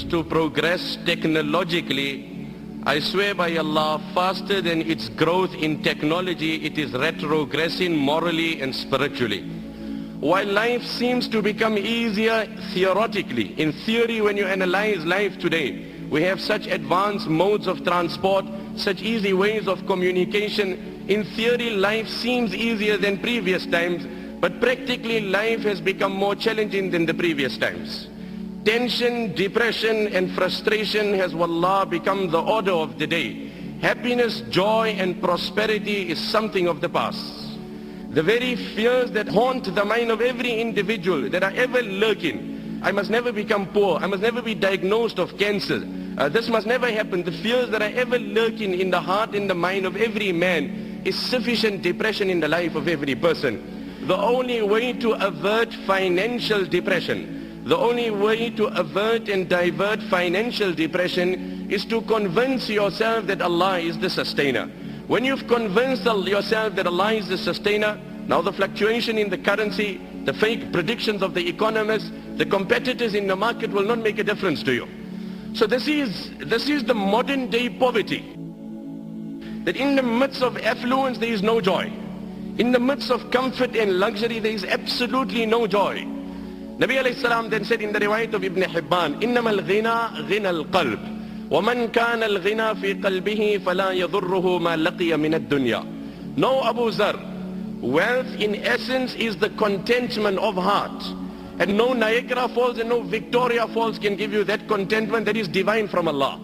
to progress technologically, I swear by Allah, faster than its growth in technology, it is retrogressing morally and spiritually. While life seems to become easier theoretically, in theory when you analyze life today, we have such advanced modes of transport, such easy ways of communication. In theory, life seems easier than previous times, but practically life has become more challenging than the previous times. Tension, depression and frustration has, wallah, become the order of the day. Happiness, joy and prosperity is something of the past. The very fears that haunt the mind of every individual, that are ever lurking. I must never become poor. I must never be diagnosed of cancer. This must never happen. The fears that are ever lurking in the heart and the mind of every man is sufficient depression in the life of every person. The only way to avert financial depression, the only way to avert and divert financial depression is to convince yourself that Allah is the sustainer. When you've convinced yourself that Allah is the sustainer, now the fluctuation in the currency, the fake predictions of the economists, the competitors in the market will not make a difference to you. So this is the modern day poverty. That in the midst of affluence there is no joy. In the midst of comfort and luxury there is absolutely no joy. Nabi alayhi salam then said in the riwayat of Ibn Hibban, إِنَّمَا الْغِنَى غِنَى الْقَلْبِ وَمَنْ كَانَ الْغِنَى فِي قَلْبِهِ فَلَا يَضُرُّهُ مَا لَقِيَ مِنَ الدُّنْيَا. No, Abu Zar, wealth in essence is the contentment of heart. And no Niagara Falls and no Victoria Falls can give you that contentment that is divine from Allah.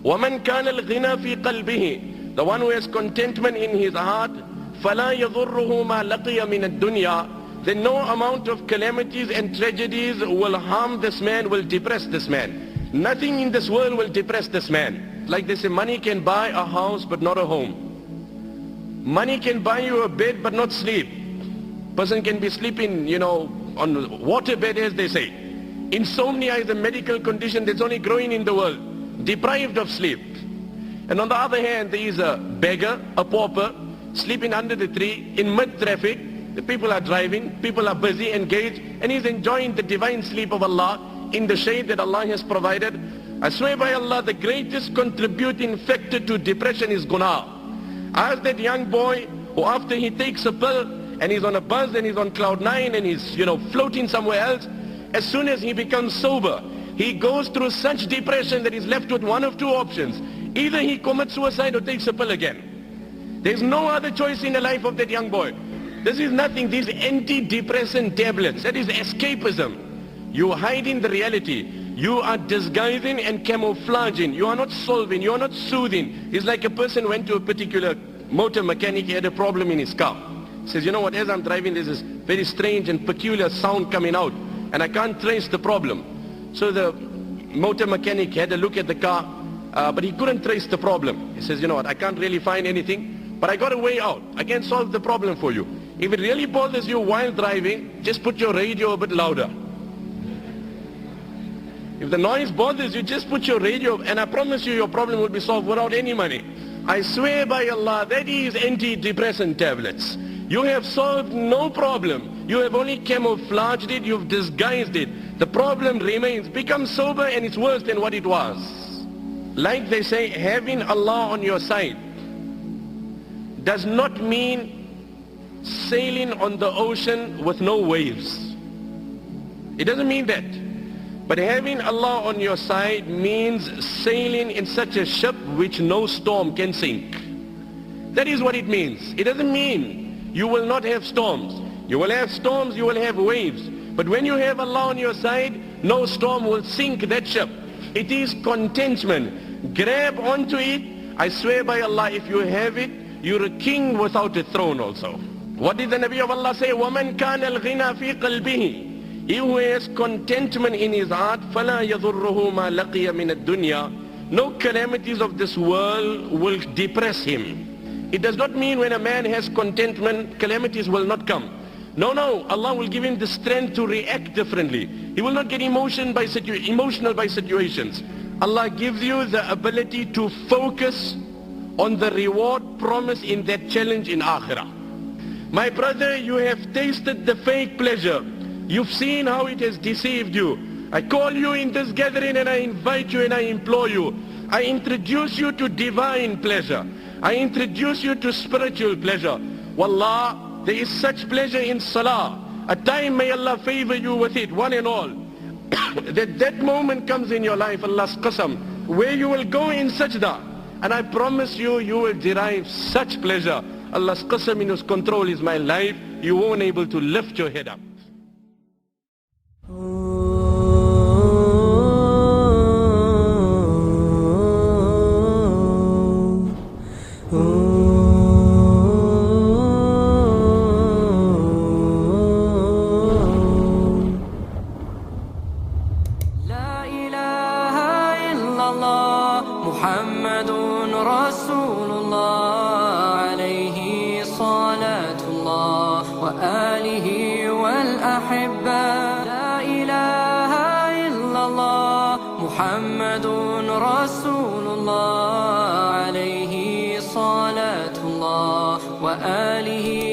وَمَنْ كَانَ الْغِنَى فِي قَلْبِهِ. The one who has contentment in his heart, فَلَا يَضُرُّهُ مَا لَقِيَ مِنَ الدُّنْيَا. Then no amount of calamities and tragedies will harm this man, will depress this man. Nothing in this world will depress this man. Like they say, money can buy a house but not a home. Money can buy you a bed but not sleep. Person can be sleeping, on water bed, as they say. Insomnia is a medical condition that's only growing in the world, deprived of sleep. And on the other hand, there is a beggar, a pauper, sleeping under the tree in mid-traffic. The people are driving, people are busy, engaged, and he's enjoying the divine sleep of Allah in the shade that Allah has provided. I swear by Allah, the greatest contributing factor to depression is guna. Ask that young boy who after he takes a pill, and he's on a bus and he's on cloud 9 and he's floating somewhere else, as soon as he becomes sober, he goes through such depression that he's left with one of two options. Either he commits suicide or takes a pill again. There's no other choice in the life of that young boy. This is nothing. These antidepressant tablets, that is escapism. You are hiding the reality. You are disguising and camouflaging. You are not solving. You are not soothing. It's like a person went to a particular motor mechanic. He had a problem in his car. Says, you know what, as I'm driving there's this very strange and peculiar sound coming out and I can't trace the problem. So the motor mechanic had a look at the car, but he couldn't trace the problem. He says, you know what, I can't really find anything, but I got a way out. I can solve the problem for you. If it really bothers you while driving, just put your radio a bit louder. If the noise bothers you, just put your radio, and I promise you your problem will be solved without any money. I swear by Allah, that is antidepressant tablets. You have solved no problem. You have only camouflaged it, you've disguised it. The problem remains. Become sober and it's worse than what it was. Like they say, having Allah on your side does not mean sailing on the ocean with no waves. It doesn't mean that. But having Allah on your side means sailing in such a ship which no storm can sink. That is what it means. It doesn't mean you will not have storms. You will have storms, you will have waves. But when you have Allah on your side, no storm will sink that ship. It is contentment. Grab onto it. I swear by Allah, if you have it, you're a king without a throne also. What did the Nabi of Allah say? وَمَنْ كَانَ الْغِنَى فِي قَلْبِهِ. He who has contentment in his heart, فَلَا يَضُرُّهُ مَا لَقِيَ مِنَ الدُّنْيَا. No calamities of this world will depress him. It does not mean when a man has contentment, calamities will not come. No, Allah will give him the strength to react differently. He will not get emotional by situations. Allah gives you the ability to focus on the reward promised in that challenge in Akhirah. My brother, you have tasted the fake pleasure. You've seen how it has deceived you. I call you in this gathering and I invite you and I implore you. I introduce you to divine pleasure. I introduce you to spiritual pleasure. Wallah, there is such pleasure in salah. A time may Allah favor you with it, one and all. that moment comes in your life, Allah's qasam, where you will go in sajda. And I promise you, you will derive such pleasure. Allah's qasam, in His control is my life. You won't able to lift your head up. Muhammadun Rasulullah alayhi salatullah wa alihi wal ahibba. La ilaha illallah Muhammadun Rasulullah alayhi salatullah wa alihi